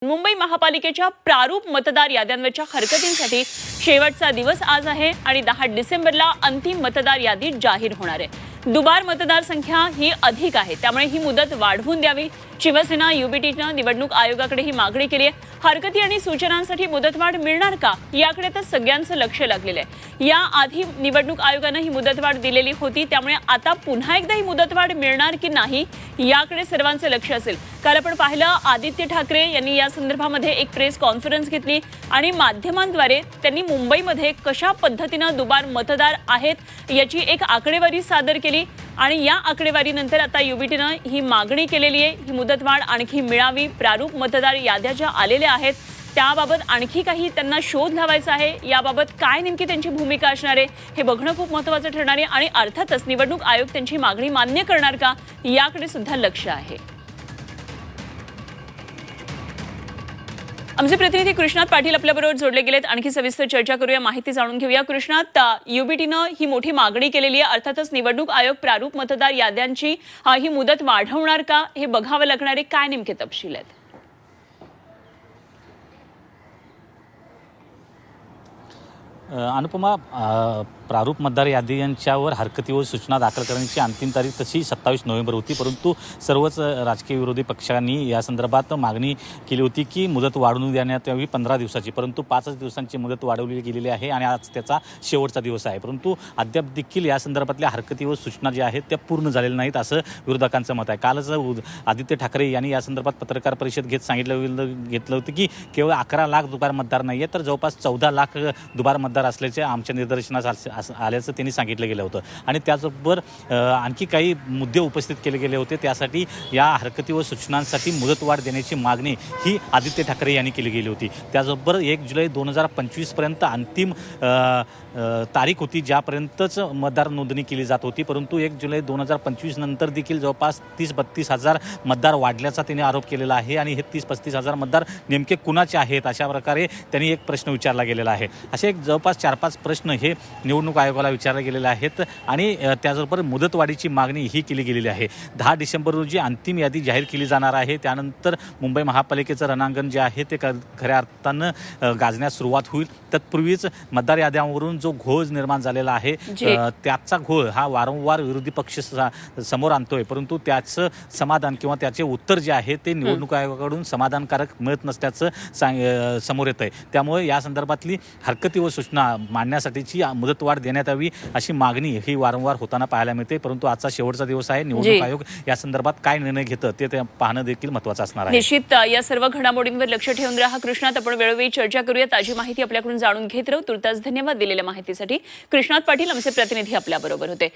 मुंबई महापालिकेच्या प्रारूप मतदार याद्यांवरच्या हरकतींसाठी शेवटचा दिवस आज आहे आणि 10 डिसेंबरला अंतिम मतदार यादी जाहीर होणार आहे। दुबार मतदार संख्या ही अधिक आहे, त्यामुळे ही मुदत वाढवून द्यावी। शिवसेना युबीटीनं निवडणूक आयोगाकडे ही मागणी केली आहे। हरकती आणि सूचनांसाठी मुदतवाढ मिळणार का, याकडे तर सगळ्यांचं लक्ष लागलेलं आहे। या आधी निवडणूक आयोगानं ही मुदतवाढ दिलेली होती, त्यामुळे आता पुन्हा एकदा ही मुदतवाढ मिळणार की नाही याकडे सर्वांचं लक्ष असेल। काल आपण पाहिलं, आदित्य ठाकरे यांनी या संदर्भामध्ये एक प्रेस कॉन्फरन्स घेतली आणि माध्यमांद्वारे त्यांनी मुंबईमध्ये कशा पद्धतीनं दुबार मतदार आहेत याची एक आकडेवारी सादर केली आणि या आकडेवारीनंतर आता युबीटीनं ही मागणी केलेली आहे, ही मुदतवाढ आणखी मिळावी। प्रारूप मतदार याद्या ज्या आलेल्या आहेत त्याबाबत आणखी काही त्यांना शोध लावायचा आहे, याबाबत काय नेमकी त्यांची भूमिका असणार आहे हे बघणं खूप महत्त्वाचं ठरणार आहे आणि अर्थातच निवडणूक आयोग त्यांची मागणी मान्य करणार का याकडे सुद्धा लक्ष आहे। आमचे प्रतिनिधी कृष्णात पाटील आपल्याबरोबर जोडले गेलेत, आणखी सविस्तर चर्चा करूया, माहिती जाणून घेऊया। कृष्णात, युबीटीनं ही मोठी मागणी केलेली आहे, अर्थातच निवडणूक आयोग प्रारूप मतदार याद्यांची ही मुदत वाढवणार का हे बघावं लागणार आहे। काय नेमके तपशील आहेत? अनुपमा, प्रारूप मतदार याद्यांच्यावर हरकती व सूचना दाखल करण्याची अंतिम तारीख तशी 27 नोव्हेंबर होती, परंतु सर्वच राजकीय विरोधी पक्षांनी या संदर्भात मागणी केली होती की मुदत वाढवून देण्यात यावी 15 दिवसाची, परंतु 5 दिवसांची मुदत वाढवली गेलेली आहे आणि आज त्याचा शेवटचा दिवस आहे। परंतु अद्याप देखील या संदर्भातल्या हरकती व सूचना ज्या आहेत त्या पूर्ण झालेल्या नाहीत असं विरोधकांचं मत आहे। कालच आदित्य ठाकरे यांनी या संदर्भात पत्रकार परिषद घेत घेतलं होतं की केवळ 11 लाख दुबार मतदार नाही आहे, तर जवळपास 14 लाख दुबार मतदार असल्याचे आमच्या निदर्शनास आल्याचं त्यांनी सांगितलं गेलं होतं आणि त्याचबरोबर आणखी काही मुद्दे उपस्थित केले गेले होते। त्यासाठी या हरकती व सूचनांसाठी मुदतवाढ देण्याची मागणी ही आदित्य ठाकरे यांनी केली गेली होती। त्याचबरोबर 1 जुलै 2025 पर्यंत अंतिम तारीख होती ज्यापर्यंतच मतदार नोंदणी केली जात होती, परंतु 1 जुलै 2025 नंतर देखील जवळपास 30-32 हजार मतदार वाढल्याचा त्यांनी आरोप केलेला आहे आणि हे 30-35 हजार मतदार नेमके कुणाचे आहेत अशा प्रकारे त्यांनी एक प्रश्न विचारला गेलेला आहे। असे एक जवळपास 4-5 प्रश्न हे निवडणूक आयोगाला विचारले गेलेले आहेत आणि त्याचबरोबर मुदतवाढीची मागणी ही केली गेलेली आहे। 10 डिसेंबर रोजी अंतिम यादी जाहीर केली जाणार आहे, त्यानंतर मुंबई महापालिकेचं रणांगण जे आहे ते खऱ्या अर्थानं गाजण्यास सुरुवात होईल। तत्पूर्वीच मतदार याद्यांवरून जो घोळ निर्माण झालेला आहे त्याचा घोळ हा वारंवार विरोधी पक्ष समोर आणतोय, परंतु त्याचं समाधान किंवा त्याचे उत्तर जे आहे ते निवडणूक आयोगाकडून समाधानकारक मिळत नसल्याचं समोर येत आहे। त्यामुळे या संदर्भातली हरकती व सूचना मांडण्यासाठीची मुदतवाढ देण्यात यावी अशी मागणी ही वारंवार होताना पाहायला मिळते, परंतु आजचा शेवटचा दिवस आहे। निवडणूक आयोग या संदर्भात काय निर्णय घेतं ते पाहणं देखील महत्त्वाचं असणार आहे। निश्चित या सर्व घडामोडींवर लक्ष ठेवून राहा कृष्णात, आपण वेळोवेळी चर्चा करूया, ताजी माहिती आपल्याकडून जाणून घेत राहू। तुर्तास धन्यवाद दिलेल्या माहितीसाठी। कृष्णात पाटील आमचे प्रतिनिधी आपल्याबरोबर होते।